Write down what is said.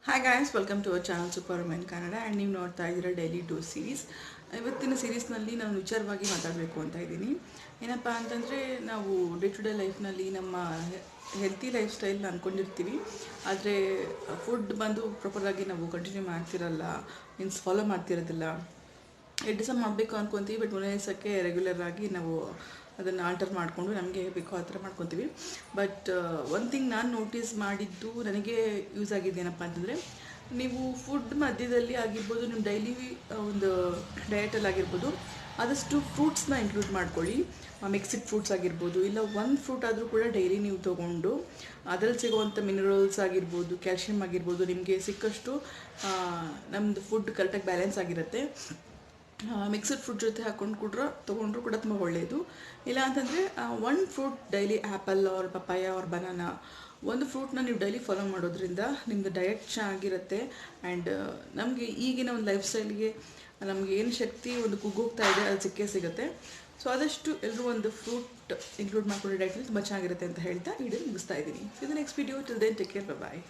Hi guys, welcome to our channel superwoman Kannada and ನೀವು ನೋಡ್ತಾ ಇದ್ದೀರಾ ಡೈಲಿ ಡೋಸ್ ಸೀರೀಸ್. ಇವತ್ತಿನ ಸೀರೀಸ್ನಲ್ಲಿ ನಾನು ವಿಚಾರವಾಗಿ ಮಾತಾಡಬೇಕು ಅಂತ ಇದ್ದೀನಿ. ಏನಪ್ಪ ಅಂತಂದರೆ ನಾವು ಡೇ ಟು ಡೇ ಲೈಫ್ನಲ್ಲಿ ನಮ್ಮ ಹೆಲ್ತಿ ಲೈಫ್ ಸ್ಟೈಲ್ನ ಅಂದ್ಕೊಂಡಿರ್ತೀವಿ, ಆದರೆ ಫುಡ್ ಬಂದು ಪ್ರಾಪರಾಗಿ ನಾವು ಕಂಟಿನ್ಯೂ ಮಾಡ್ತಿರಲ್ಲ, ಮೀನ್ಸ್ ಫಾಲೋ ಮಾಡ್ತಿರೋದಿಲ್ಲ. 2 ದಿವಸ ಮಾಡಬೇಕು ಅಂದ್ಕೊತೀವಿ, ಬಟ್ ಒಂದೇ ದಿವಸಕ್ಕೆ ರೆಗ್ಯುಲರ್ ಆಗಿ ನಾವು ಅದನ್ನು ಆಲ್ಟರ್ ಮಾಡಿಕೊಂಡು ನಮಗೆ ಬೇಕೋ ಆ ಥರ ಮಾಡ್ಕೊತೀವಿ. ಬಟ್ ಒಂದು ಥಿಂಗ್ ನಾನು ನೋಟಿಸ್ ಮಾಡಿದ್ದು ನನಗೆ ಯೂಸ್ ಆಗಿದ್ದೇನಪ್ಪ ಅಂತಂದರೆ, ನೀವು ಫುಡ್ ಮಧ್ಯದಲ್ಲಿ ಆಗಿರ್ಬೋದು, ನಿಮ್ಮ ಡೈಲಿ ಒಂದು ಡಯಟಲ್ಲಿ ಆಗಿರ್ಬೋದು, ಆದಷ್ಟು ಫ್ರೂಟ್ಸ್ನ ಇನ್ಕ್ಲೂಡ್ ಮಾಡ್ಕೊಳ್ಳಿ. ಮಿಕ್ಸ್ಡ್ ಫ್ರೂಟ್ಸ್ ಆಗಿರ್ಬೋದು, ಇಲ್ಲ ಒಂದು ಫ್ರೂಟ್ ಆದರೂ ಕೂಡ ಡೈಲಿ ನೀವು ತೊಗೊಂಡು ಅದರಲ್ಲಿ ಸಿಗುವಂಥ ಮಿನರಲ್ಸ್ ಆಗಿರ್ಬೋದು, ಕ್ಯಾಲ್ಶಿಯಮ್ ಆಗಿರ್ಬೋದು, ನಿಮಗೆ ಸಿಕ್ಕಷ್ಟು ನಮ್ಮದು ಫುಡ್ ಕರೆಕ್ಟಾಗಿ ಬ್ಯಾಲೆನ್ಸ್ ಆಗಿರುತ್ತೆ. ಮಿಕ್ಸಡ್ ಫ್ರೂಟ್ ಜೊತೆ ಹಾಕ್ಕೊಂಡು ತೊಗೊಂಡ್ರು ಕೂಡ ತುಂಬ ಒಳ್ಳೆಯದು. ಇಲ್ಲ ಅಂತಂದರೆ ಒಂದು fruit daily apple or papaya or banana, ಒಂದು ಫ್ರೂಟ್ನ ನೀವು ಡೈಲಿ ಫಾಲೋ ಮಾಡೋದ್ರಿಂದ ನಿಮ್ಮದು ಡಯಟ್ ಚೆನ್ನಾಗಿರುತ್ತೆ. ಆ್ಯಂಡ್ ನಮಗೆ ಈಗಿನ ಒಂದು ಲೈಫ್ ಸ್ಟೈಲ್ಗೆ ನಮಗೆ ಏನು ಶಕ್ತಿ ಒಂದು ಕುಗ್ಗೋಗ್ತಾ ಇದೆ ಅದು ಸಿಕ್ಕೇ ಸಿಗುತ್ತೆ. ಸೊ ಆದಷ್ಟು ಎಲ್ಲರೂ ಒಂದು ಫ್ರೂಟ್ ಇನ್ಕ್ಲೂಡ್ ಮಾಡ್ಕೊಂಡು ಡಯಟಲ್ಲಿ ತುಂಬ ಚೆನ್ನಾಗಿರುತ್ತೆ ಅಂತ ಹೇಳ್ತಾ ವಿಡಿಯೋ ಮುಗಿಸ್ತಾ ಇದ್ದೀನಿ. ಇದು next video. Till then take care, ಬಾಯ್.